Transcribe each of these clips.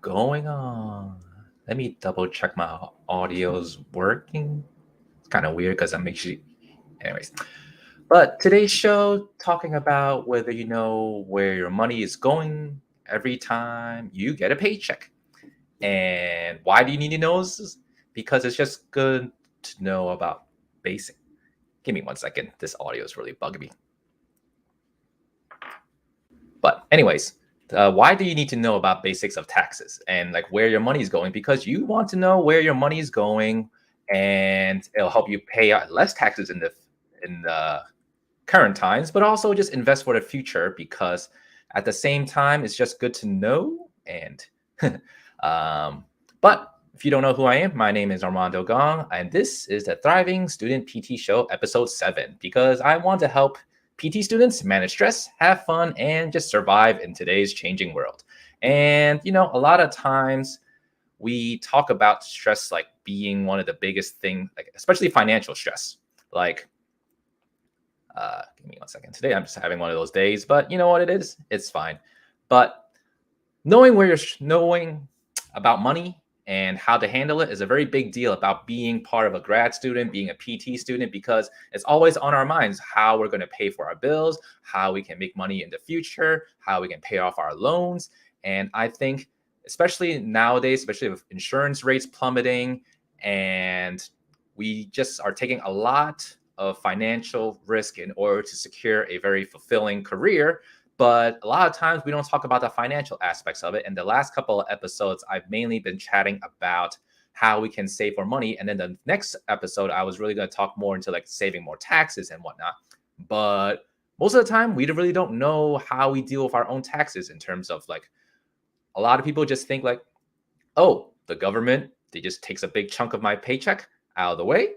going on? Let me double check my audio's working. It's kind of weird because I'm actually, anyways. But today's show talking about whether you know where your money is going every time you get a paycheck. And why do you need to know this? Because it's just good to know about basic. Give me 1 second. This audio is really bugging me. But anyways, why do you need to know about basics of taxes and like where your money is going? Because you want to know where your money is going, and it'll help you pay out less taxes in the current times, but also just invest for the future. Because at the same time, it's just good to know. And um, but if you don't know who I am, my name is Armando Gong, and this is the Thriving Student PT Show, episode 7. Because I want to help PT students manage stress, have fun, and just survive in today's changing world. And, a lot of times we talk about stress like being one of the biggest things, like especially financial stress. Like, give me 1 second. Today I'm just having one of those days, but you know what it is? It's fine. But knowing about money and how to handle it is a very big deal about being part of a grad student, being a PT student, because it's always on our minds how we're going to pay for our bills, how we can make money in the future, how we can pay off our loans. And I think, especially nowadays, especially with insurance rates plummeting, and we just are taking a lot of financial risk in order to secure a very fulfilling career. But a lot of times we don't talk about the financial aspects of it. And the last couple of episodes, I've mainly been chatting about how we can save more money. And then the next episode, I was really going to talk more into like saving more taxes and whatnot. But most of the time, we really don't know how we deal with our own taxes, in terms of like, a lot of people just think like, oh, the government, they just takes a big chunk of my paycheck out of the way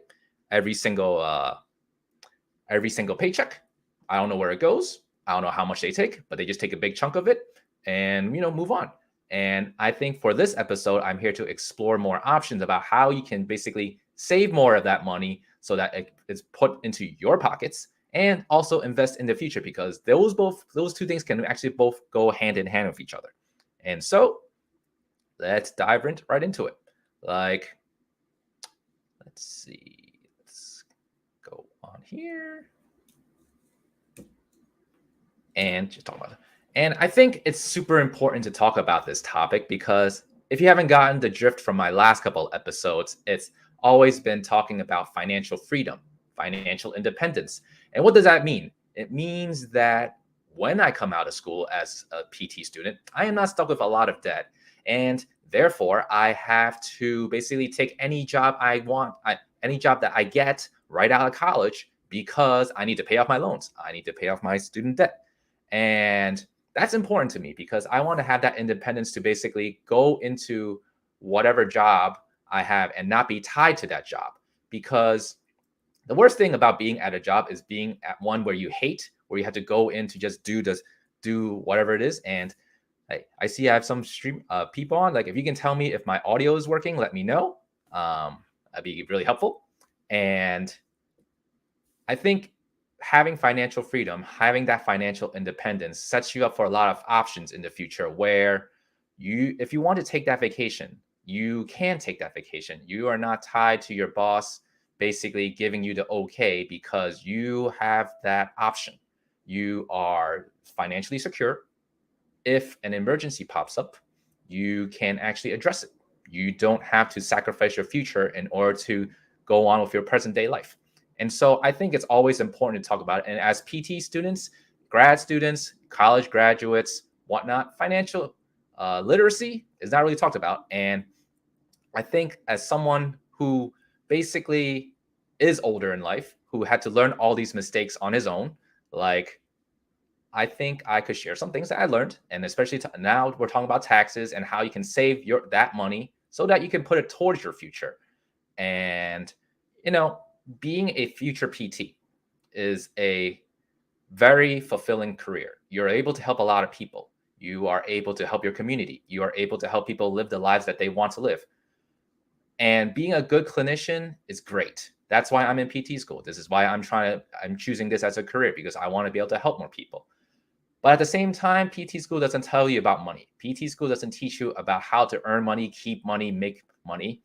every single paycheck. I don't know where it goes. I don't know how much they take, but they just take a big chunk of it and, move on. And I think for this episode, I'm here to explore more options about how you can basically save more of that money so that it's put into your pockets, and also invest in the future, because those two things can actually both go hand in hand with each other. And so let's dive right into it. Like, let's see. Let's go on here and just talk about it. And I think it's super important to talk about this topic, because if you haven't gotten the drift from my last couple episodes, it's always been talking about financial freedom, financial independence. And what does that mean? It means that when I come out of school as a PT student, I am not stuck with a lot of debt. And therefore, I have to basically take any job I want, any job that I get right out of college, because I need to pay off my loans. I need to pay off my student debt. And that's important to me, because I want to have that independence to basically go into whatever job I have and not be tied to that job. Because the worst thing about being at a job is being at one where you hate, where you have to go in to just do whatever it is. And I see I have some stream people on. Like, if you can tell me if my audio is working, let me know. That'd be really helpful. And I think having financial freedom, having that financial independence sets you up for a lot of options in the future, where if you want to take that vacation, you can take that vacation. You are not tied to your boss basically giving you the okay, because you have that option. You are financially secure. If an emergency pops up, you can actually address it. You don't have to sacrifice your future in order to go on with your present day life. And so I think it's always important to talk about it. And as PT students, grad students, college graduates, whatnot, financial literacy is not really talked about. And I think as someone who basically is older in life, who had to learn all these mistakes on his own, like, I think I could share some things that I learned. And especially now we're talking about taxes and how you can save that money so that you can put it towards your future. And, you know, being a future PT is a very fulfilling career. You're able to help a lot of people. You are able to help your community. You are able to help people live the lives that they want to live. And being a good clinician is great. That's why I'm in PT school. This is why I'm choosing this as a career, because I want to be able to help more people. But at the same time, PT school doesn't tell you about money. PT school doesn't teach you about how to earn money, keep money, make money.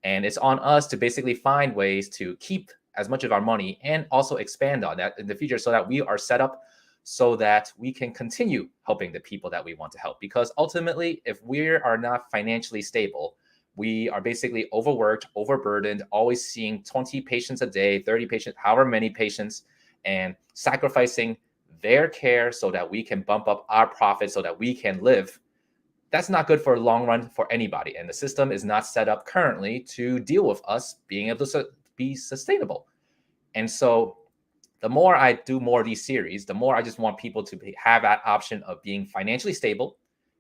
And it's on us to basically find ways to keep as much of our money and also expand on that in the future so that we are set up so that we can continue helping the people that we want to help. Because ultimately, if we are not financially stable, we are basically overworked, overburdened, always seeing 20 patients a day, 30 patients, however many patients, and sacrificing their care so that we can bump up our profit so that we can live. That's not good for the long run for anybody. And the system is not set up currently to deal with us being able to be sustainable. And so the more I do more of these series, the more I just want people to have that option of being financially stable,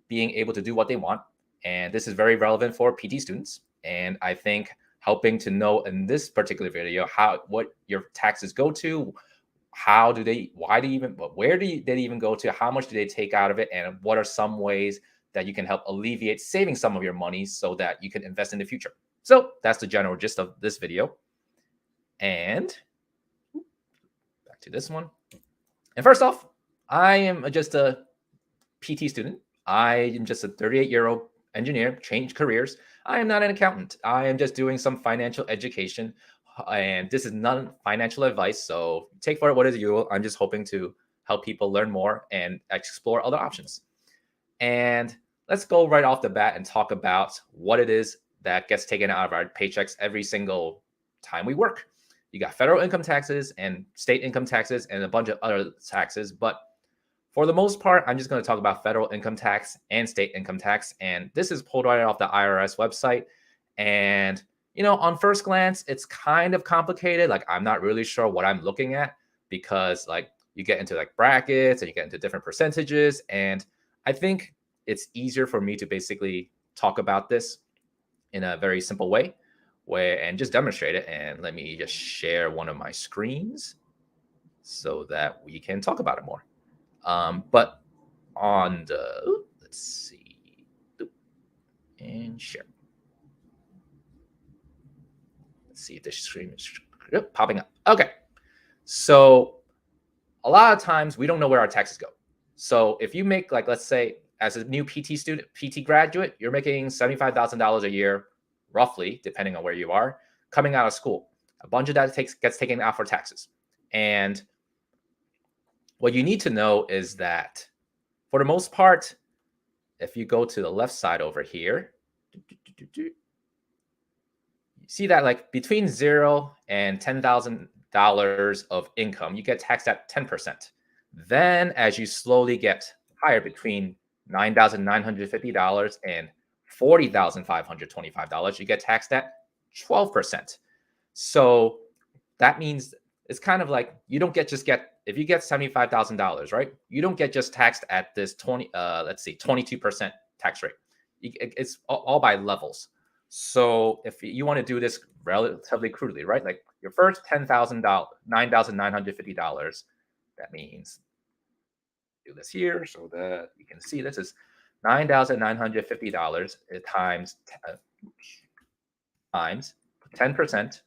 being able to do what they want. And this is very relevant for PT students. And I think helping to know in this particular video what your taxes go to, how do they, why do you even, where do they even go to, how much do they take out of it, and what are some ways that you can help alleviate saving some of your money so that you can invest in the future. So that's the general gist of this video. And back to this one. And first off, I am just a PT student. I am just a 38-year-old engineer, changed careers. I am not an accountant. I am just doing some financial education. And this is not financial advice. So take for it what is you will. I'm just hoping to help people learn more and explore other options. And let's go right off the bat and talk about what it is that gets taken out of our paychecks every single time we work. You got federal income taxes and state income taxes and a bunch of other taxes. But for the most part, I'm just going to talk about federal income tax and state income tax. And this is pulled right off the IRS website. And, on first glance, it's kind of complicated. Like, I'm not really sure what I'm looking at because, like, you get into like brackets and you get into different percentages. And I think it's easier for me to basically talk about this in a very simple way and just demonstrate it. And let me just share one of my screens so that we can talk about it more. But on the, let's see, and share. Let's see if this screen is popping up. Okay. So a lot of times we don't know where our taxes go. So if you make, like, let's say as a new PT student, PT graduate, you're making $75,000 a year, roughly, depending on where you are, coming out of school. A bunch of that gets taken out for taxes. And what you need to know is that for the most part, if you go to the left side over here, you see that like between $0 and $10,000 of income, you get taxed at 10%. Then as you slowly get higher between $9,950 and $40,525, you get taxed at 12%. So that means it's kind of like you don't get if you get $75,000, right? You don't get just taxed at this 22% tax rate. It's all by levels. So if you want to do this relatively crudely, right? Like your first $10,000, $9,950, that means do this here so that you can see this is $9,950 times 10%.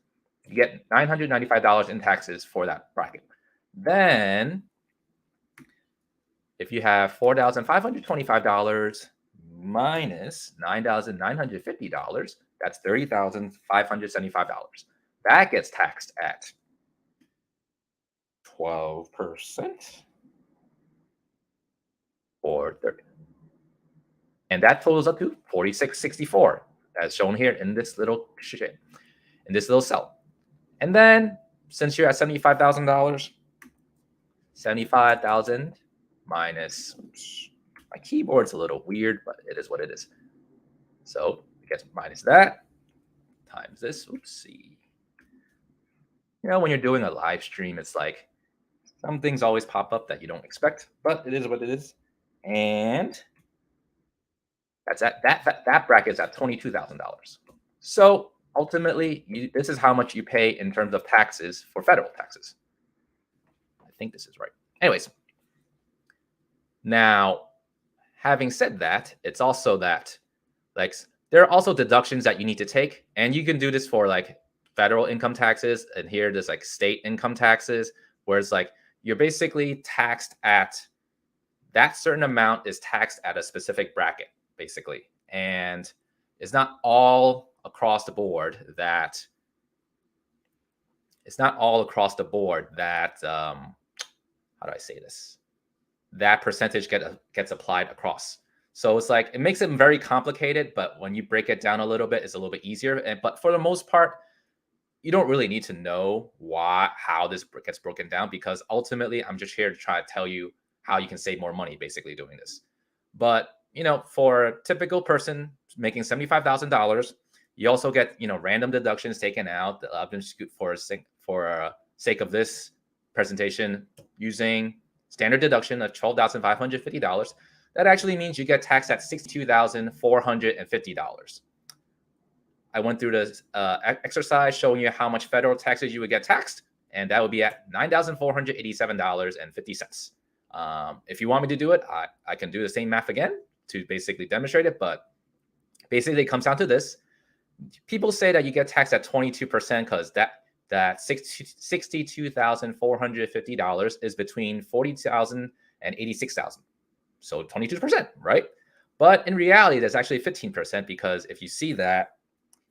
You get $995 in taxes for that bracket. Then, if you have $4,525 minus $9,950, that's $30,575. That gets taxed at 12% or 30. And that totals up to $46.64, as shown here in this little cell. And then, since you're at $75,000, 75,000 minus, my keyboard's a little weird, but it is what it is. So I guess minus that times this. Oopsie. When you're doing a live stream, it's like some things always pop up that you don't expect, but it is what it is. And that's that bracket's at $22,000. So ultimately, this is how much you pay in terms of taxes for federal taxes. I think this is right. Anyways, now, having said that, it's also that, like, there are also deductions that you need to take, and you can do this for like federal income taxes, and here there's like state income taxes, where it's like you're basically taxed at that certain amount is taxed at a specific bracket, basically. And it's not all across the board that how do I say this? That percentage gets applied across. So it's like it makes it very complicated, but when you break it down a little bit, it's a little bit easier. But for the most part, you don't really need to know how this gets broken down, because ultimately I'm just here to try to tell you how you can save more money basically doing this. But for a typical person making $75,000, you also get random deductions taken out. I've been for sake of this presentation using standard deduction of $12,550. That actually means you get taxed at $62,450. I went through this exercise showing you how much federal taxes you would get taxed, and that would be at $9,487.50. If you want me to do it, I can do the same math again to basically demonstrate it, but basically it comes down to this. People say that you get taxed at 22% because that $62,450 is between $40,000 and $86,000. So 22%, right? But in reality, that's actually 15%, because if you see that,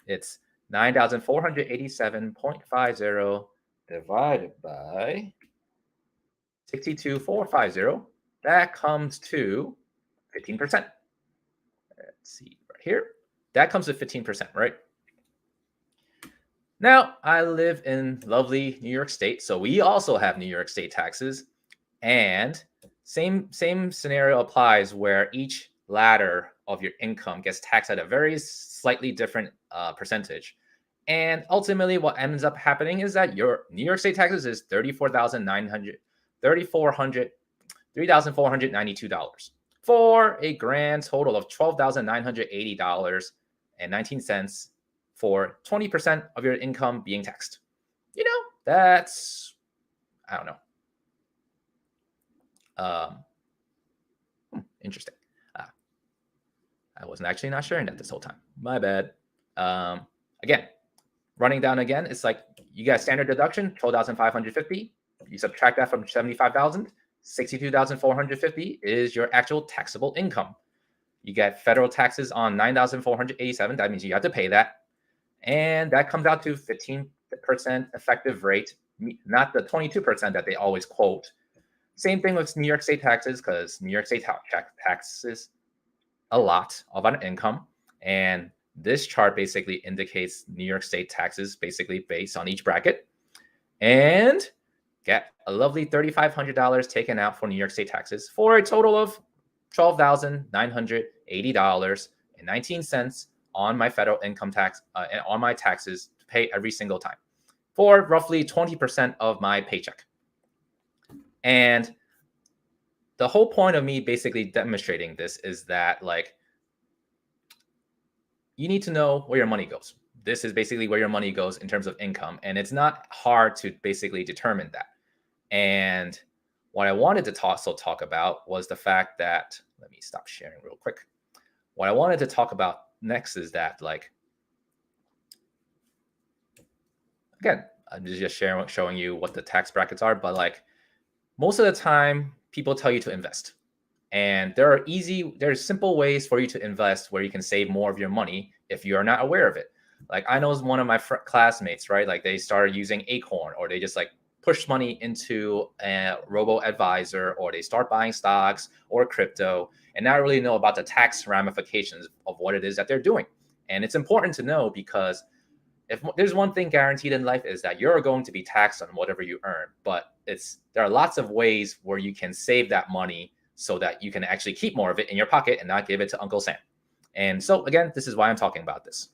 it's 9,487.50 divided by 62,450. That comes to 15%. Let's see right here. That comes to 15%, right? Now, I live in lovely New York State, so we also have New York State taxes. And same scenario applies, where each ladder of your income gets taxed at a very slightly different percentage. And ultimately, what ends up happening is that your New York State taxes is $3,492 for a grand total of $12,980.19 for 20% of your income being taxed. That's, I don't know. Interesting. I wasn't actually not sharing that this whole time. My bad. Again, running down again, it's like you got standard deduction, 12,550. You subtract that from 75,000, 62,450 is your actual taxable income. You get federal taxes on 9,487. That means you have to pay that. And that comes out to 15% effective rate, not the 22% that they always quote. Same thing with New York State taxes, because New York State taxes a lot of our income. And this chart basically indicates New York State taxes basically based on each bracket. And get a lovely $3,500 taken out for New York State taxes for a total of $12,980.19 on my federal income tax and on my taxes to pay every single time, for roughly 20% of my paycheck. And the whole point of me basically demonstrating this is that, like, you need to know where your money goes. This is basically where your money goes in terms of income. And it's not hard to basically determine that. And what I wanted to talk about was the fact that, let me stop sharing real quick. What I wanted to talk about next is that, like, again, I'm just showing you what the tax brackets are, but like most of the time people tell you to invest. And there's simple ways for you to invest where you can save more of your money if you are not aware of it. Like I know one of my classmates, right? Like they started using Acorn, or they just like push money into a robo-advisor, or they start buying stocks or crypto and not really know about the tax ramifications of what it is that they're doing. And it's important to know, because if there's one thing guaranteed in life, is that you're going to be taxed on whatever you earn. But there are lots of ways where you can save that money so that you can actually keep more of it in your pocket and not give it to Uncle Sam. And so again, this is why I'm talking about this,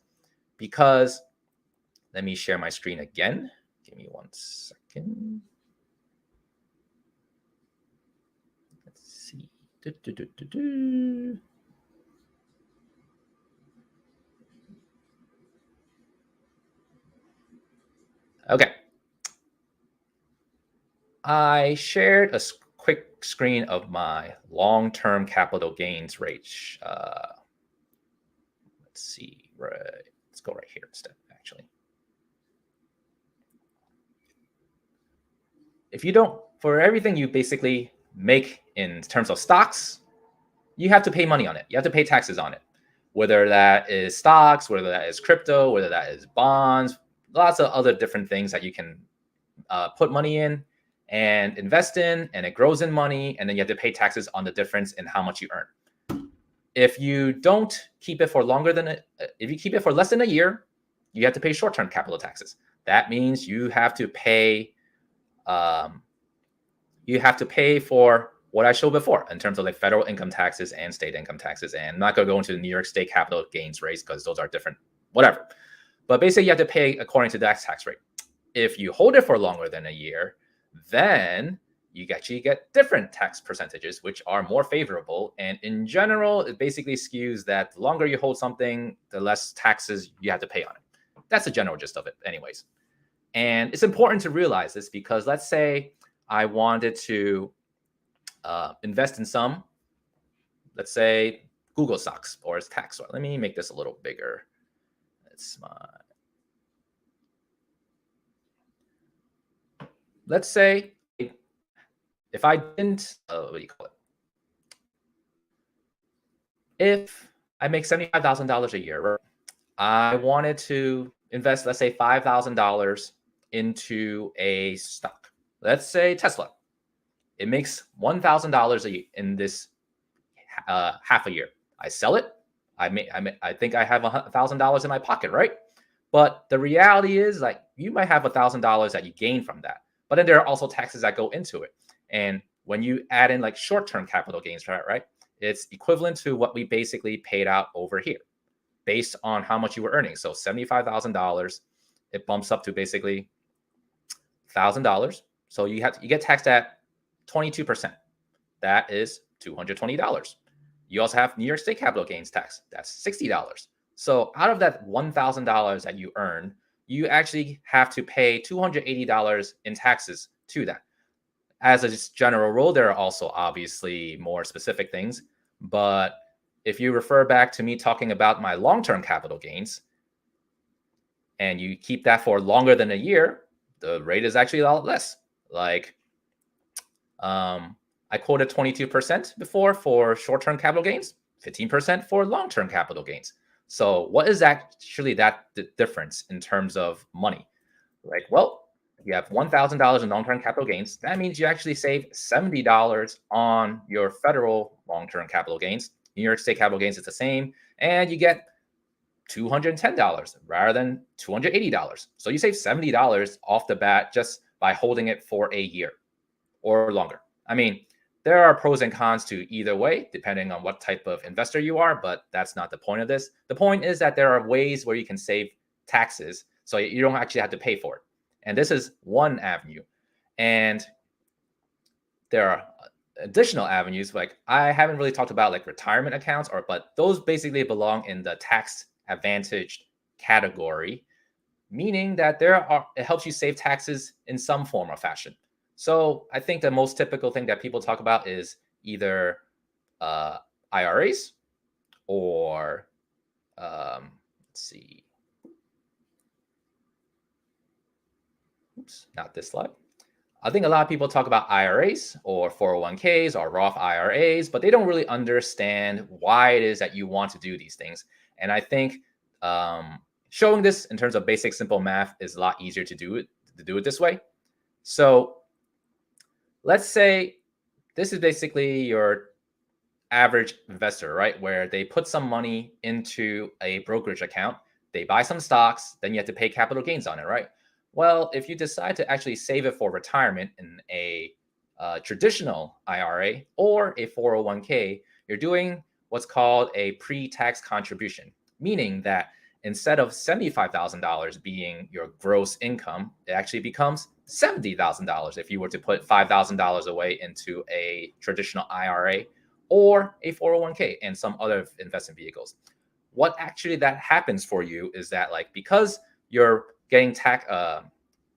because let me share my screen again. Give me 1 second. Let's see. Okay. I shared a quick screen of my long-term capital gains rate. Let's see. Right. Let's go right here instead, actually. If you don't, for everything you basically make in terms of stocks, you have to pay money on it. You have to pay taxes on it, whether that is stocks, whether that is crypto, whether that is bonds, lots of other different things that you can put money in and invest in, and it grows in money, and then you have to pay taxes on the difference in how much you earn. If you don't keep it for if you keep it for less than a year, you have to pay short-term capital taxes. That means you have to pay for what I showed before in terms of like federal income taxes and state income taxes. And I'm not going to go into the New York State capital gains rates because those are different, whatever. But basically, you have to pay according to that tax rate. If you hold it for longer than a year, then you actually get different tax percentages, which are more favorable. And in general, it basically skews that the longer you hold something, the less taxes you have to pay on it. That's the general gist of it anyways. And it's important to realize this because let's say I wanted to invest in some, let's say Google stocks or its tax. Let me make this a little bigger. Let's say if I didn't, what do you call it? If I make $75,000 a year, right? I wanted to invest, let's say $5,000 into a stock. Let's say Tesla. It makes $1,000 a year in this half a year. I sell it. I think I have $1,000 in my pocket, right? But the reality is, like, you might have $1,000 that you gain from that. But then there are also taxes that go into it. And when you add in like short-term capital gains, right? It's equivalent to what we basically paid out over here based on how much you were earning. So $75,000, it bumps up to basically $1,000. So you get taxed at 22%. That is $220. You also have New York State capital gains tax. That's $60. So out of that $1,000 that you earn, you actually have to pay $280 in taxes to that. As a general rule, there are also obviously more specific things. But if you refer back to me talking about my long-term capital gains, and you keep that for longer than a year, the rate is actually a lot less. Like, I quoted 22% before for short-term capital gains, 15% for long-term capital gains. So what is actually that difference in terms of money? Like, well, you have $1,000 in long-term capital gains. That means you actually save $70 on your federal long-term capital gains. New York State capital gains is the same, and you get $210 rather than $280. So you save $70 off the bat just by holding it for a year or longer. I mean, there are pros and cons to either way, depending on what type of investor you are, but that's not the point of this. The point is that there are ways where you can save taxes so you don't actually have to pay for it. And this is one avenue. And there are additional avenues, like I haven't really talked about like retirement accounts, but those basically belong in the tax advantaged category, meaning that it helps you save taxes in some form or fashion. So I think the most typical thing that people talk about is either IRAs or let's see. Oops, not this slide. I think a lot of people talk about IRAs or 401ks or Roth IRAs, but they don't really understand why it is that you want to do these things. And I think showing this in terms of basic simple math is a lot easier to do it this way. So let's say this is basically your average investor, right? Where they put some money into a brokerage account, they buy some stocks, then you have to pay capital gains on it, right? Well, if you decide to actually save it for retirement in a traditional IRA or a 401k, you're doing what's called a pre-tax contribution, meaning that instead of $75,000 being your gross income, it actually becomes $70,000 if you were to put $5,000 away into a traditional IRA or a 401k and some other investment vehicles. What actually that happens for you is that, like, because you're getting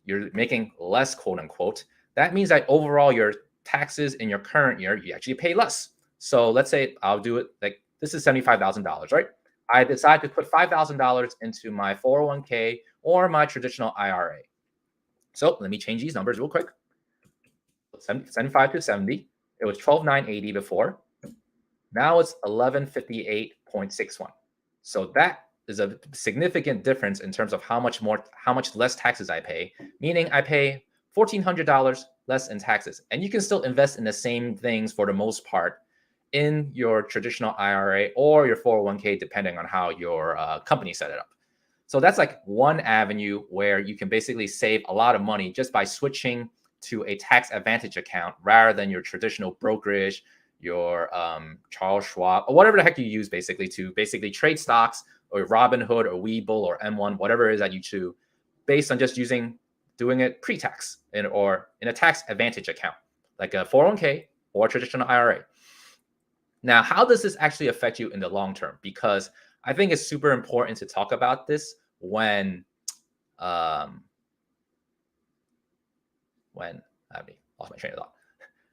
you're making less, quote unquote, that means that overall your taxes in your current year, you actually pay less. So let's say I'll do it like this is $75,000, right? I decide to put $5,000 into my 401k or my traditional IRA. So let me change these numbers real quick. 75 to 70. It was 12,980 before. Now it's 1158.61. So that is a significant difference in terms of how much less taxes I pay, meaning I pay $1,400 less in taxes. And you can still invest in the same things for the most part in your traditional IRA or your 401k, depending on how your company set it up. So that's like one avenue where you can basically save a lot of money just by switching to a tax advantage account rather than your traditional brokerage, your Charles Schwab, or whatever the heck you use basically to basically trade stocks or Robinhood or Webull or M1, whatever it is that you choose, based on just doing it pre-tax or in a tax advantage account, like a 401k or a traditional IRA. Now, how does this actually affect you in the long term? Because I think it's super important to talk about this when I lost my train of thought.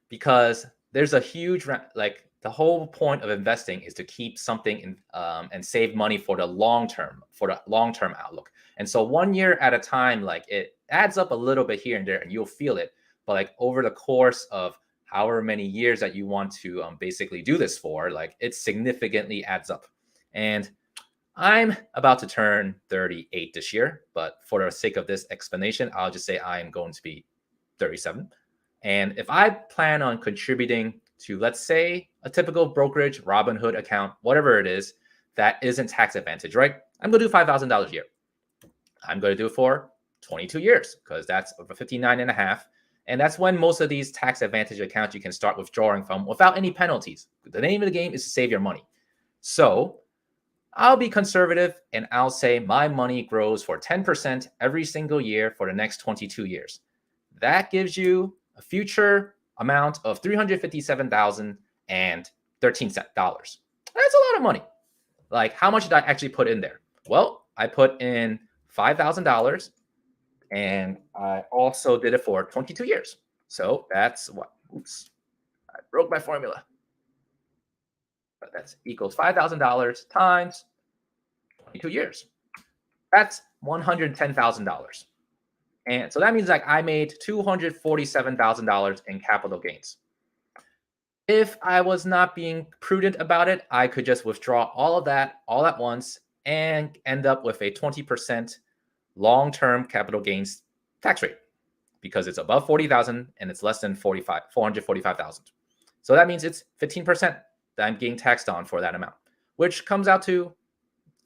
Because there's a huge like the whole point of investing is to keep something in, and save money for the long term outlook. And so 1 year at a time, like it adds up a little bit here and there, and you'll feel it. But like over the course of however many years that you want to basically do this for, like it significantly adds up. And I'm about to turn 38 this year, but for the sake of this explanation, I'll just say I'm going to be 37. And if I plan on contributing to, let's say, a typical brokerage, Robinhood account, whatever it is, that isn't tax advantage, right? I'm going to do $5,000 a year. I'm going to do it for 22 years because that's over 59 and a half. And that's when most of these tax advantage accounts you can start withdrawing from without any penalties. The name of the game is to save your money. So I'll be conservative and I'll say my money grows for 10% every single year for the next 22 years. That gives you a future amount of $357,013. That's a lot of money. Like, how much did I actually put in there? Well, I put in $5,000 and I also did it for 22 years. So that's what? Oops, I broke my formula. But that's equals $5,000 times 22 years. That's $110,000. And so that means like I made $247,000 in capital gains. If I was not being prudent about it, I could just withdraw all of that all at once and end up with a 20% long-term capital gains tax rate because it's above 40,000 and it's less than 445,000. So that means it's 15% that I'm getting taxed on for that amount, which comes out to,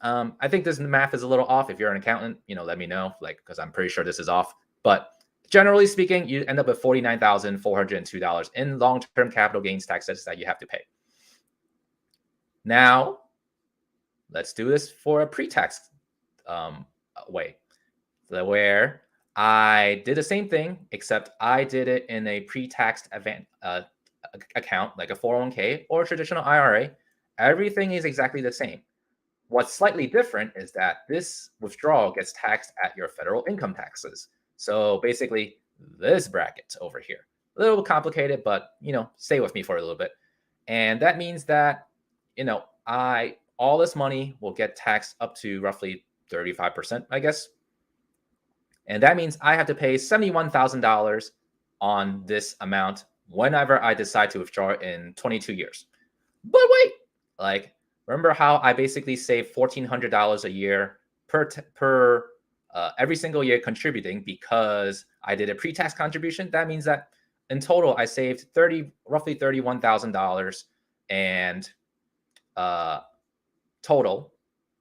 I think this math is a little off. If you're an accountant, let me know, because I'm pretty sure this is off. But generally speaking, you end up with $49,402 in long-term capital gains taxes that you have to pay. Now, let's do this for a pre-tax way, where I did the same thing, except I did it in a pre-taxed account, like a 401k or a traditional IRA. Everything is exactly the same. What's slightly different is that this withdrawal gets taxed at your federal income taxes. So basically, this bracket over here, a little complicated, but stay with me for a little bit. And that means that all this money will get taxed up to roughly 35%, I guess. And that means I have to pay $71,000 on this amount whenever I decide to withdraw in 22 years. But wait, remember how I basically save $1,400 a year per every single year contributing because I did a pre-tax contribution? That means that in total I saved roughly $31,000 and total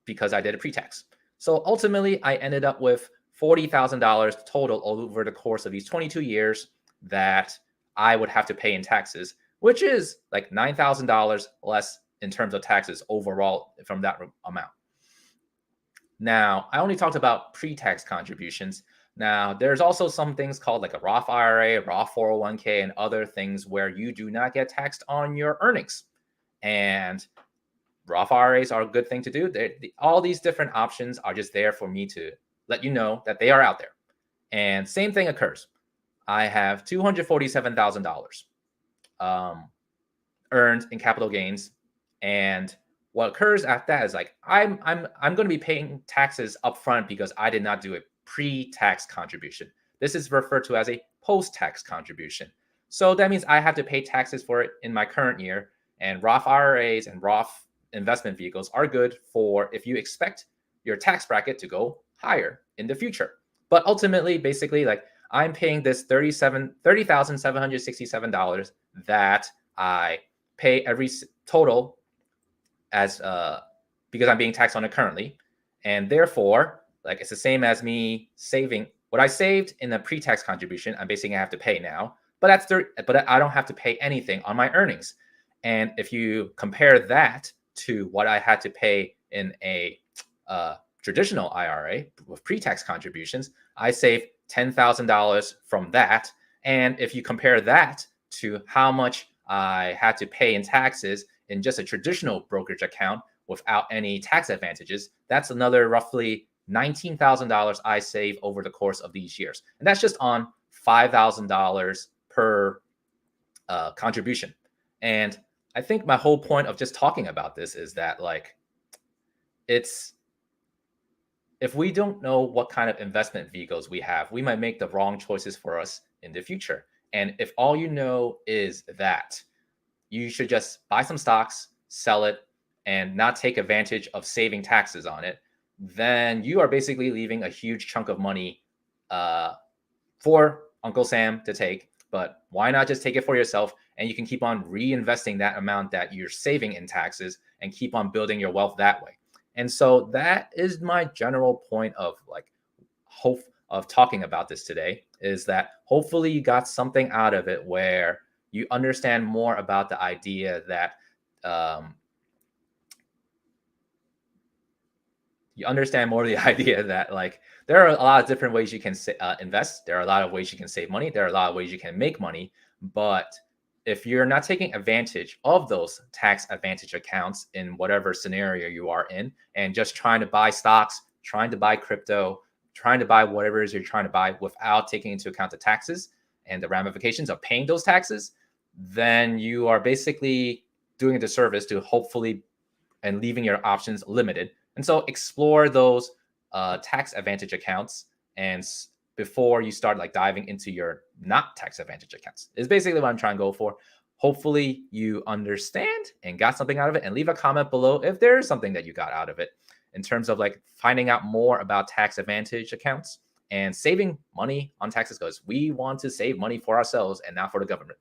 because I did a pre-tax. So ultimately, I ended up with $40,000 total over the course of these 22 years that I would have to pay in taxes, which is like $9,000 less in terms of taxes overall from that amount. Now, I only talked about pre-tax contributions. Now, there's also some things called like a Roth IRA, Roth 401k, and other things where you do not get taxed on your earnings. And Roth IRAs are a good thing to do. All these different options are just there for me to let you know that they are out there. And same thing occurs. I have $247,000 earned in capital gains, and what occurs after that is like I'm going to be paying taxes upfront because I did not do a pre-tax contribution. This is referred to as a post-tax contribution. So that means I have to pay taxes for it in my current year. And Roth IRAs and Roth investment vehicles are good for if you expect your tax bracket to go higher in the future. But ultimately, basically, like I'm paying this $30,767 that I pay every total as because I'm being taxed on it currently, and therefore, like it's the same as me saving what I saved in the pre-tax contribution. I'm basically gonna have to pay now, but but I don't have to pay anything on my earnings. And if you compare that to what I had to pay in a traditional IRA with pre-tax contributions, I saved $10,000 from that. And if you compare that to how much I had to pay in taxes in just a traditional brokerage account without any tax advantages, that's another roughly $19,000 I save over the course of these years. And that's just on $5,000 per contribution. And I think my whole point of just talking about this is that, like, it's if we don't know what kind of investment vehicles we have, we might make the wrong choices for us in the future. And if all you know is that you should just buy some stocks, sell it, and not take advantage of saving taxes on it, then you are basically leaving a huge chunk of money for Uncle Sam to take. But why not just take it for yourself, and you can keep on reinvesting that amount that you're saving in taxes and keep on building your wealth that way. And so that is my general point of like hope of talking about this today, is that hopefully you got something out of it where you understand more about the idea that like there are a lot of different ways you can invest. There are a lot of ways you can save money. There are a lot of ways you can make money. But if you're not taking advantage of those tax advantage accounts in whatever scenario you are in, and just trying to buy stocks, trying to buy crypto, trying to buy whatever it is you're trying to buy without taking into account the taxes and the ramifications of paying those taxes, then you are basically doing a disservice to hopefully and leaving your options limited. And so explore those tax advantage accounts and before you start like diving into your not tax advantage accounts is basically what I'm trying to go for. Hopefully you understand and got something out of it, and leave a comment below if there is something that you got out of it in terms of like finding out more about tax advantage accounts and saving money on taxes, because we want to save money for ourselves and not for the government.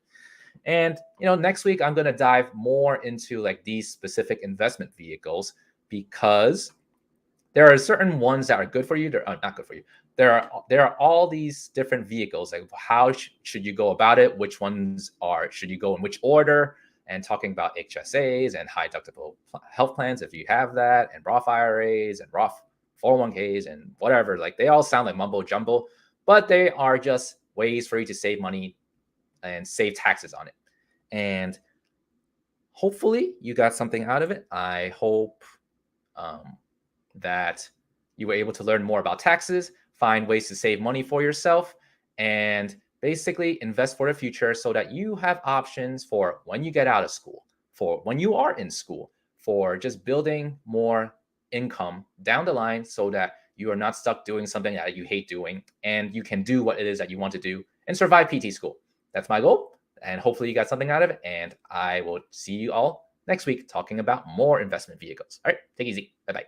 And next week I'm going to dive more into like these specific investment vehicles, because there are certain ones that are good for you. They're not good for you. There are all these different vehicles. Like how should you go about it? Which ones should you go in which order? And talking about HSAs and high deductible health plans, if you have that, and Roth IRAs and Roth 401ks and whatever. Like they all sound like mumbo jumbo, but they are just ways for you to save money and save taxes on it. And hopefully you got something out of it. I hope that you were able to learn more about taxes, find ways to save money for yourself, and basically invest for the future so that you have options for when you get out of school, for when you are in school, for just building more income down the line so that you are not stuck doing something that you hate doing, and you can do what it is that you want to do and survive PT school. That's my goal. And hopefully you got something out of it. And I will see you all next week talking about more investment vehicles. All right, take it easy. Bye-bye.